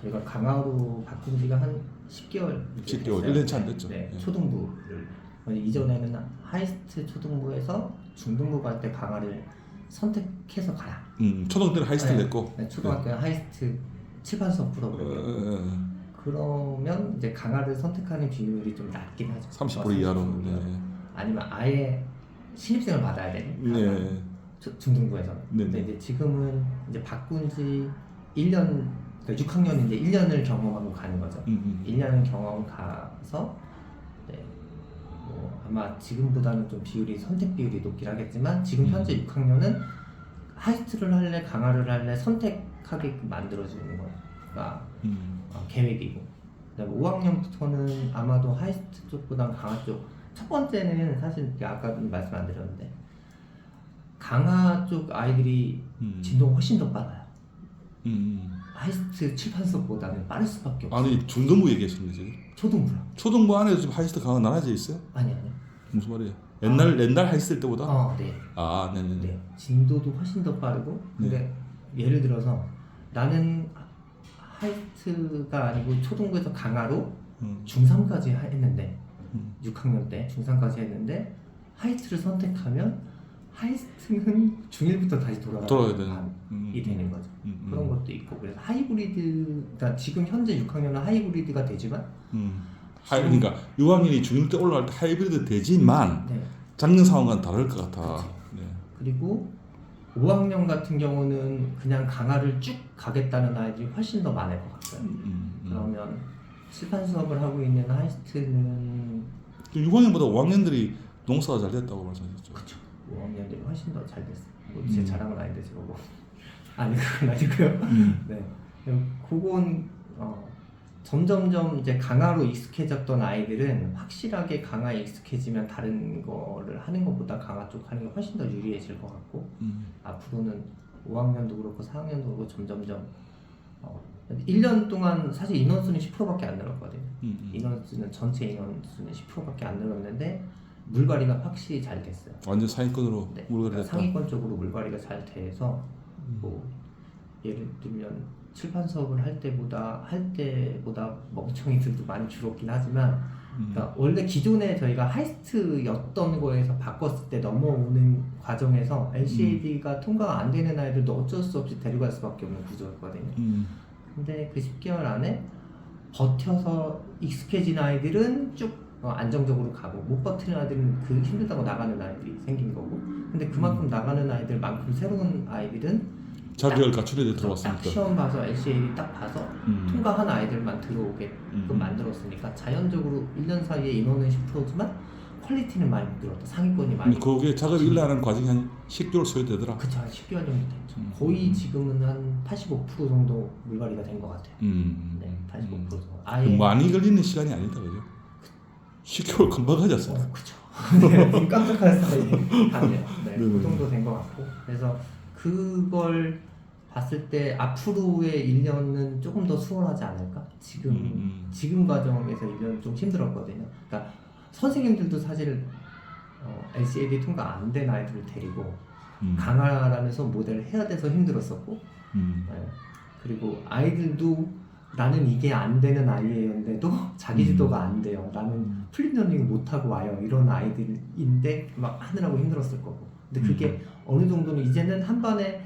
저희가 강화로 바꾼 지가 한 10개월 10개월, 1년 채 안 됐죠. 네, 예. 초등부를 이전에는 하이스트 초등부에서 중등부 갈 때 강화를 선택해서 가라. 초등 때는 하이스트를 네, 냈고. 네, 초등학교는 하이스트 칠판 수업 프로그램. 그러면 이제 강화를 선택하는 비율이 좀 낮긴 하죠. 30% 이하로. 네. 아니면 아예 신입생을 받아야 되는. 네. 중등부에서는. 네. 근데 이제 지금은 이제 바꾼 지 1년, 그러니까 6학년 이제 1년을 경험하고 가는 거죠. 1년을 경험 가서 네, 뭐 아마 지금보다는 좀 비율이 선택 비율이 높긴 하겠지만 지금 현재 6학년은 하이스트를 할래 강화를 할래 선택하게끔 만들어주는 거가 계획이고, 그다음에 5학년부터는 아마도 하이스트 쪽보다 강화 쪽. 첫 번째는 사실 아까 말씀 안 드렸는데 강화 쪽 아이들이 진도가 훨씬 더 빨라요. 하이스트 칠판 수업보다는 빠를 수밖에 없어요. 아니 중등부 얘기하시는 거지? 초등부요. 초등부 안에도 지금 하이스트 강화 나눠져 있어요? 아니요. 무슨 말이에요? 옛날 하이스트 때보다? 네. 네네네. 네. 진도도 훨씬 더 빠르고, 근데 예를 들어서 나는 하이스트가 아니고 초등부에서 강화로 중3까지 했는데 6학년 때 중3까지 했는데 하이스트를 선택하면 하이스트는 중1부터 다시 돌아야 되는 이 되는 거죠. 그런 것도 있고, 그래서 하이브리드, 그러니까 지금 현재 6학년은 하이브리드가 되지만 그러니까 6학년이 중1 때 올라갈 때 하이브리드 되지만 네. 작년 상황과는 다를 것 같아. 네. 그리고 5학년 같은 경우는 그냥 강화를 쭉 가겠다는 아이들이 훨씬 더 많을 것 같아요. 그러면 칠판 수업을 하고 있는 하이스트는 6학년보다 5학년들이 농사가 잘 됐다고 말씀하셨죠. 그렇죠. 5학년들이 훨씬 더 잘 됐어요. 제 자랑은 아닌데 저거. 아니 그건 아니고요. 네. 그건 점점점 이제 강화로 익숙해졌던 아이들은 확실하게 강화에 익숙해지면 다른 거를 하는 것보다 강화 쪽 하는 게 훨씬 더 유리해질 것 같고, 앞으로는 5학년도 그렇고 4학년도 그렇고 점점점 1년 동안 사실 인원수는 10%밖에 안 늘었거든요. 인원수는 전체 인원수는 10%밖에 안 늘었는데 물갈이가 확실히 잘 됐어요. 완전 상위권으로 네. 물갈이 됐다. 상위권 쪽으로 물갈이가 잘 돼서 뭐 예를 들면 칠판 수업을 할 때보다 멍청이들도 많이 줄었긴 하지만, 그러니까 원래 기존에 저희가 하이스트였던 거에서 바꿨을 때 넘어오는 과정에서 LCAD가 통과가 안 되는 아이들도 어쩔 수 없이 데려갈 수밖에 없는 구조였거든요. 근데 그 10개월 안에 버텨서 익숙해진 아이들은 쭉 안정적으로 가고, 못 버티는 아이들은 그 힘들다고 나가는 아이들이 생긴 거고, 근데 그만큼 나가는 아이들만큼 새로운 아이들은 자격을 갖추려 딱 들어왔으니까. 시험 봐서 LCAD 딱 봐서 통과한 아이들만 들어오게끔 만들었으니까 자연적으로 1년 사이에 인원은 10%지만 퀄리티는 많이 늘었다. 상위권이 많이. 그게 작업이 일어나는 과정이 한 10개월 소요되더라. 그쵸, 한 10개월 정도 됐죠. 거의 지금은 한 85% 정도 물갈이가 된 것 같아요. 네, 85% 정도. 아예 많이 걸리는 시간이 아니다, 그죠? 10개월 금방 가졌어. 그쵸. 네, 눈 깜짝할 사이에 아니에요. 네, 그 네네. 정도 된 것 같고, 그래서 그걸 봤을 때 앞으로의 1년은 조금 더 수월하지 않을까? 지금 과정에서 1년 좀 힘들었거든요. 그러니까 선생님들도 사실 LCAD 통과 안 된 아이들을 데리고 강화라면서 모델을 해야 돼서 힘들었었고, 네. 그리고 아이들도 나는 이게 안 되는 아이였는데도 자기 지도가 안 돼요. 나는 플립러닝을 못하고 와요. 이런 아이들인데 막 하느라고 힘들었을 거고. 근데 그게 어느 정도는 이제는 한 반에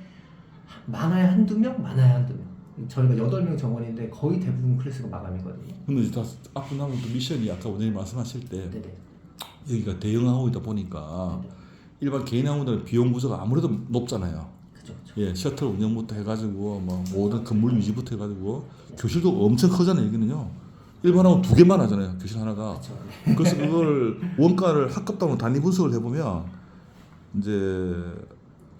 많아야 한두 명? 저희가 8명 정원인데 거의 대부분 클래스가 마감이거든요. 근데 이제 다 앞으로 남은 또 미션이 아까 원장님 말씀하실 때 네네. 여기가 대형 항공이다 보니까 네네. 일반 개인 항공들은 비용 부서가 아무래도 높잖아요. 그죠. 예, 셔틀 운영부터 해가지고 뭐 모든 건물 유지부터 해가지고 교실도 엄청 크잖아요. 여기는요. 일반 항공 2개만 하잖아요. 교실 하나가. 그쵸. 그래서 그걸 원가를 학급당으로 단위 분석을 해보면 이제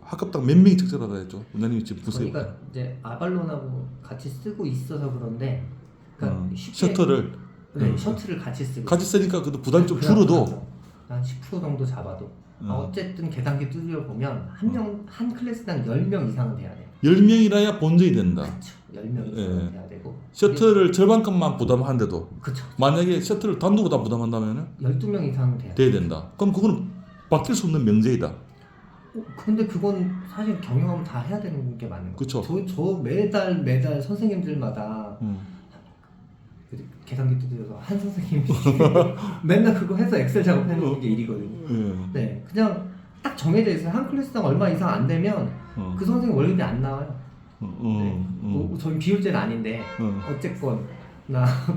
학급당 몇 명이 적절하다 했죠. 원장님이 지금 보세요. 저희가 이제 아발론하고 같이 쓰고 있어서 그런데, 그러니까 쉽게 셔틀을 셔틀을 같이 쓰고 같이 쓰니까 그래도 부담이 좀 그래서 줄어도 한 10% 정도 잡아도 어쨌든 계단기 두드려 보면 한 클래스당 10명 이상은 돼야 돼요. 10명이라야 본전이 된다. 그렇죠. 10명 이상은 돼야 되고. 셔틀을 절반값만 부담하는데도 그렇죠. 만약에 셔틀을 단독으로 다 부담한다면 12명 이상은 돼야 돼야 된다. 그럼 그거는 바뀔 수 없는 명제이다. 근데 그건 사실 경영하면 다 해야 되는 게 맞는 거예요. 그쵸. 저 매달 선생님들마다 계산기 두드려서 한 선생님이 맨날 그거 해서 엑셀 작업해놓는 게 일이거든요. 네, 그냥 딱 정해져 있어요. 한 클래스당 얼마 이상 안 되면 그 선생님 월급이 안 나와요. 저희 비율제는 아닌데 어쨌건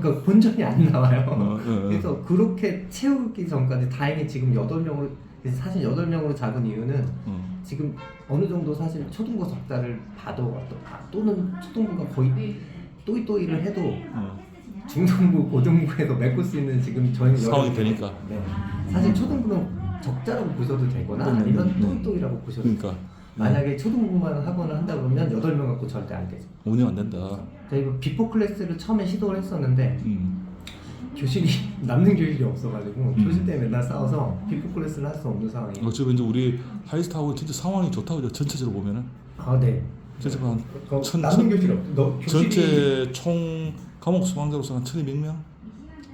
그 본전이 안 나와요. 그래서 그렇게 채우기 전까지 다행히 지금 8명으로 사실 8명으로 잡은 이유는 지금 어느 정도 사실 초등부 적자를 봐도 또는 초등부가 거의 또이또이를 해도 중등부, 고등부에서 메꿀 수 있는 지금 저희는 상황이 되니까. 네. 사실 초등부는 적자라고 보셔도 되거나 아니면 또이또이라고 보셔도 그러니까. 돼요. 만약에 초등부만 학원을 한다 그러면 8명 갖고 절대 안 되죠. 운영 안 된다. 저희가 비포 클래스를 처음에 시도를 했었는데 교실이 남는 교실이 없어가지고 교실 때문에 맨날 싸워서 비포 클래스를 할 수 없는 상황이에요. 어차피 이제 우리 하이스타하고 진짜 상황이 좋다고 전체적으로 보면은. 네. 전체 한 남는 교실이 없어. 전체 총 과목 수강자로서 한 1,200명?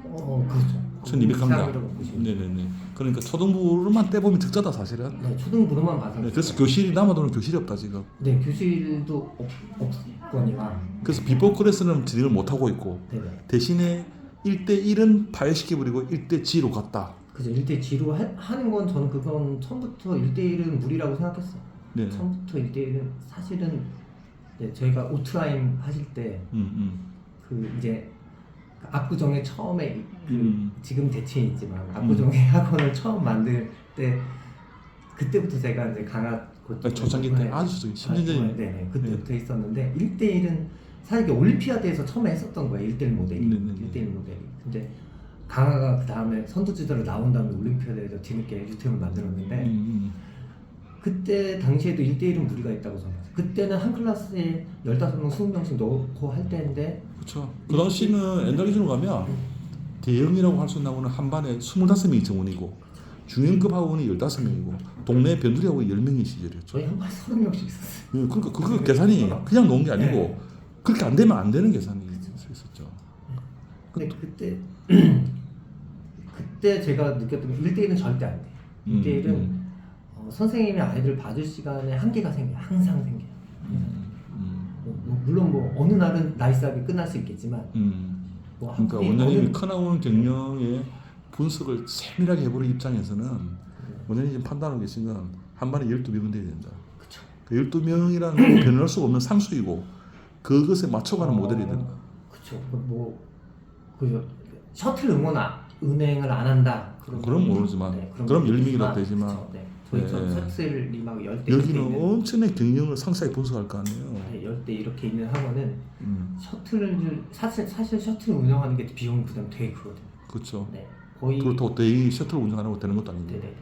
그렇죠. 1,200강당. 네네네. 그러니까 초등부로만 떼보면 적자다 사실은. 네, 초등부로만 봐서. 네, 그래서 교실이 남아도는 교실이 없다 지금. 네, 교실도 없거니와. 그래서 비포 클래스는 진행을 못 하고 있고 네네. 대신에 1대1은 파열시켜버리고 1대 G로 갔다. 그죠. 1대 G로 하는 건 저는 그건 처음부터 1대1은 무리라고 생각했어요. 네. 처음부터 1대1은 사실은 저희가 오트라인 하실 때 그 이제 압구정에 처음에 지금 대치에 있지만 압구정에 학원을 처음 만들 때 그때부터 제가 이제 강화 초창기 때 아주 저기 10년 전에 네네 그때부터 있었는데 1대1은 사실 올림피아드에서 처음에 했었던 거예요. 1대1 모델이. 1대1 모델이. 근데 강화가 그 다음에 선두주자로 나온 다음에 올림피아드에서 뒤늦게 유템을 만들었는데 그때 당시에도 1대1은 무리가 있다고 생각했어요. 그때는 한 클래스에 15명, 20명씩 넣고 할 때인데 그렇죠. 그 당시는 옛날 기준으로 가면 대형이라고 할 수 있는 학원은 한 반에 25명이 정원이고 중형급 학원이 15명이고 동네 변두리 학원이 10명인 시절이었죠. 저희 한 반에 30명씩 있었어요. 그러니까 그 계산이 그냥 놓은 게 아니고 그렇게 안 되면 안 되는 계산이 있었죠. 근데 그때 제가 느꼈던 게 1대1은 절대 안 돼요. 1대1은 선생님이 아이들 봐줄 시간에 한계가 생겨요. 항상 생겨요. 물론 어느 날은 나이스하게 끝날 수 있겠지만 그러니까 원장님이 큰 학원 경영의 분석을 세밀하게 해보는 입장에서는 원장님이 지금 판단하고 계신 건 한 반에 12명은 돼야 된다. 그쵸. 그 12명이라는 건 변할 수가 없는 상수이고 그것에 맞춰가는 모델이 된다. 그렇죠. 셔틀 은행을 안 한다. 그럼 모르지만 그럼 10명이라도 되지만 그쵸, 네. 저희 셔틀이 막 10대 여기는 엄청나게 경영을 상세하게 분석할 거 아니에요. 네, 10대 이렇게 있는 학원은 셔틀을 사실 셔틀 운영하는 게 비용 부담 되게 크거든요. 그렇죠. 네, 거의 그렇다고 대의 셔틀 운영하는 되는 것도 아니고. 네네.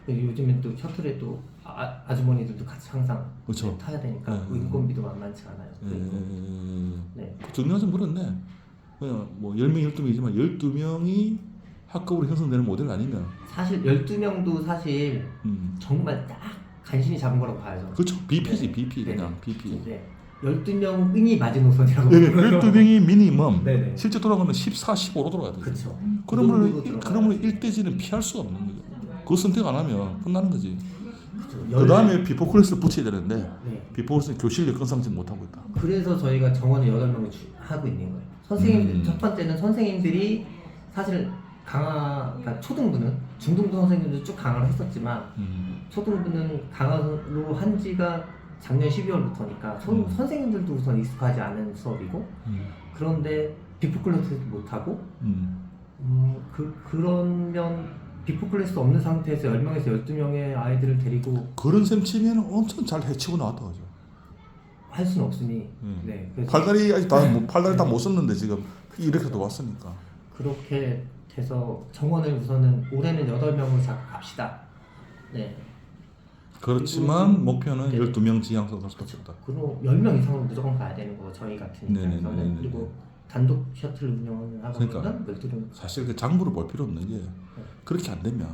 요즘엔 또 셔틀에 또 아주머니들도 같이 항상 그렇죠. 타야 되니까 인건비도 만만치 않아요. 네. 정리가 좀 그렇네. 그냥 뭐 10명, 12명이지만 12명이 학급으로 형성되는 모델 아니면 사실 12명도 사실 정말 딱 간신히 잡은 거라고 봐야죠. 그렇죠. BP지 네. BP 네. 그냥 BP. 네. 12명이 마지노선이라고 네, 12명이 미니멈. 네네. 실제 돌아가면 14, 15로 돌아가야 돼요. 그렇죠. 그러면 1대지는 피할 수가 없는 거죠. 그 선택 안 하면 끝나는 거지. 그 다음에 비포 클래스를 붙여야 되는데 네. 비포 클래스는 교실 여건상지 못하고 있다. 그래서 저희가 정원을 8명을 하고 있는 거예요. 선생님들 첫 번째는 선생님들이 사실 그러니까 초등부는 중등부 선생님들도 쭉 강화를 했었지만 초등부는 강화로 한 지가 작년 12월부터니까 선생님들도 우선 익숙하지 않은 수업이고 그런데 비포 클래스도 못하고 그러면 비포 클래스 없는 상태에서 10명에서 12명의 아이들을 데리고 그런 셈 치면 엄청 잘 해치고 나왔다 그죠. 할 수는 없으니 네, 그래서 팔다리 아직 팔다리 다 못 썼는데 지금 이렇게도 왔으니까 그렇게 돼서 정원을 우선은 올해는 8명으로 잡갑시다. 네. 그렇지만 목표는 12명 지향서 갈 수밖에 없다. 그리고 10명 이상으로 무조건 가야 되는 거 저희 같은 입장에서는. 그리고 단독 셔틀 운영을 하거나 그러니까 사실 그 장부를 볼 필요 없는 게 그렇게 안 되면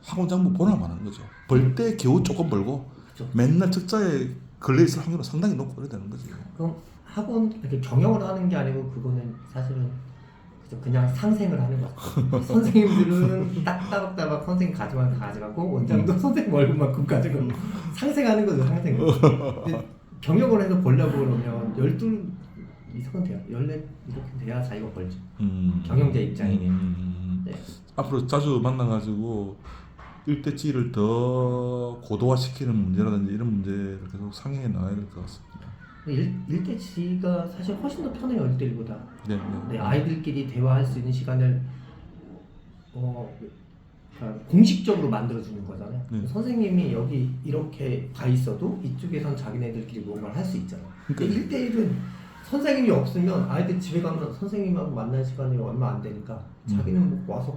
학원 장부 보나만 하는 거죠. 벌 때 겨우 조금 벌고 그쵸. 맨날 적자에 걸려 있을 확률은 상당히 높고 그래야 되는 거지. 그럼 학원 이렇게 경영을 하는 게 아니고 그거는 사실은 그냥 상생을 하는 거죠. 선생님들은 따박따박 선생님 가져만 가져가고 원장도 선생님 월급만큼 가져가고 상생하는 거죠, 상생. 근데 경영을 해서 벌려고 그러면 12 이상은 돼요. 14 이렇게 돼야 자기가 벌죠. 경영자 입장에. 네. 앞으로 자주 만나가지고 일대치를 더 고도화시키는 문제라든지 이런 문제를 계속 상행해 나가야 될 것 같습니다. 일대치가 사실 훨씬 더 편해요, 1대1보다. 네. 네, 아이들끼리 대화할 수 있는 시간을 그러니까 공식적으로 만들어주는 거잖아요. 네. 선생님이 여기 이렇게 가 있어도 이쪽에선 자기네들끼리 뭔가를 할 수 있잖아요. 근데 1대1은 선생님이 없으면 아이들 집에 가면 선생님하고 만날 시간이 얼마 안 되니까 자기는 뭐 와서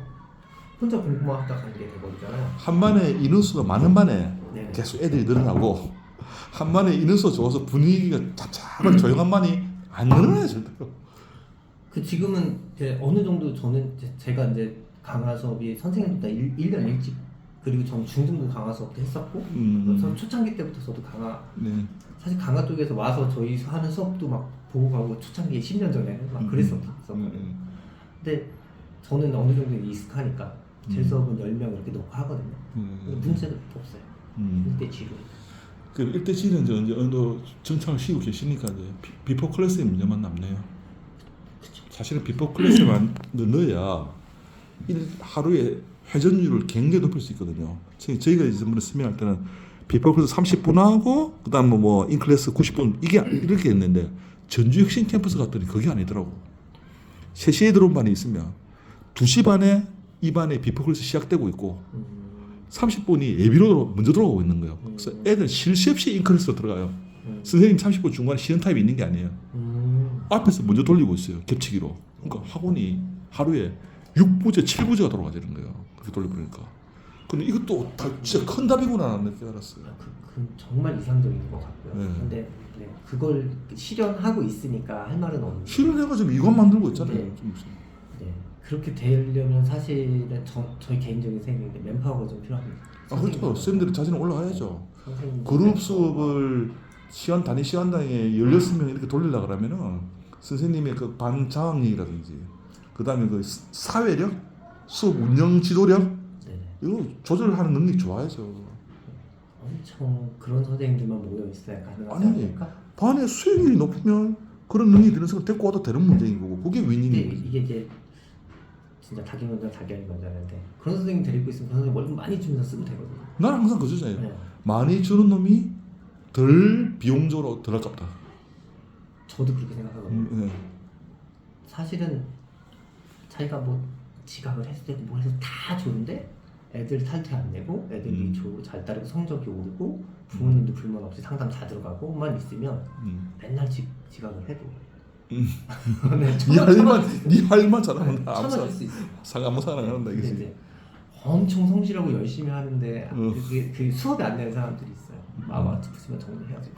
혼자 공부만 하다 가는 게 돼버리잖아요. 한 반에 인원수가 많은 반에 네. 계속 애들이 늘어나고 한 반에 인원수가 좋아서 분위기가 잡잡한 조용한 반이 안 늘어나요 절대로. 그 지금은 이제 어느 정도 저는 제가 이제 강화 수업이 선생님보다 1년 일찍 그리고 전 중등부 강화 수업도 했었고 전 초창기 때부터 저도 강화 네. 사실 강화 쪽에서 와서 저희 하는 수업도 막 보고 가고 초창기에 10년 전에 막 그랬었거든요. 근데 저는 어느 정도 익숙하니까 제 수업은 10명 이렇게 놓고 하거든요. 문제는 없어요. 1대7로. 그 1대7은 이제 어느 정도 정착을 시키고 계시니까 이제 비포 클래스의 문제만 남네요. 사실은 비포 클래스만 넣어야 하루에 회전율을 굉장히 높일 수 있거든요. 저희가 이전에 설명할 때는 비포 클래스 30분 하고 그다음 뭐 인클래스 90분 이게 이렇게 했는데 전주 혁신 캠퍼스 갔더니 그게 아니더라고. 3시에 들어온 반이 있으면 2시 반에 이 반에 비포 클래스 시작되고 있고 30분이 예비로 먼저 들어가고 있는 거예요. 그래서 애들 쉴 새 없이 인클래스로 들어가요. 선생님 30분 중간에 쉬는 타임이 있는 게 아니에요. 앞에서 먼저 돌리고 있어요. 겹치기로. 그러니까 학원이 하루에 6부제, 7부제가 돌아가지는 거예요. 그렇게 돌려보니까. 근데 이것도 다 진짜 큰 답이구나 하는 게 알았어요. 그 정말 이상적인 것 같고요. 네. 근데 네, 그걸 실현하고 있으니까 할 말은 없는데. 실현해가지고 이건 만들고 있잖아요. 네. 네. 그렇게 되려면 사실은 저희 개인적인 생각인데 맨파워가 좀 필요합니다. 그렇죠. 쌤들이 자신은 올라가야죠. 선생님들 그룹 수업을 단위 시간당에 16명 이렇게 돌리려고 그러면은 선생님의 그 반장학력이라든지 그 다음에 그 사회력, 수업 운영 지도력 네. 이거 조절하는 능력이 좋아야죠. 엄청 그런 선생님들만 모여 있어야 가능하지 아니, 않을까? 반의 수익률이 높으면 그런 능력이 되는 사람 데리고 와도 되는 문제인 거고 그게 근데 윈윈인 거지. 이게 이제 진짜 닭이 먼저인데 그런 선생님 데리고 있으면 그 선생님 월급 많이 주면서 쓰면 되거든요. 나는 항상 그 주장이에요. 네. 많이 주는 놈이 덜 비용적으로 덜 아깝다. 저도 그렇게 생각하거든요. 네. 사실은 자기가 뭐 지각을 했을 때 뭐 해서 다 좋은데 애들 탈퇴 안 내고 애들이 잘 따르고 성적이 오르고 부모님도 불만 없이 상담 다 들어가고만 있으면 맨날 지각을 해도 네, 네 할만 잘하면 아무 참아줄 수 있어요. 아무 사람 안 한다 이거지. 근데 엄청 성실하고 열심히 하는데 그 수업에 안 내는 사람들이 있어요. 마음 아프시면 정리해야지.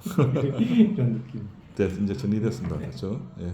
이런 느낌. 네, 이제 정리됐습니다. 네. 그렇죠? 예.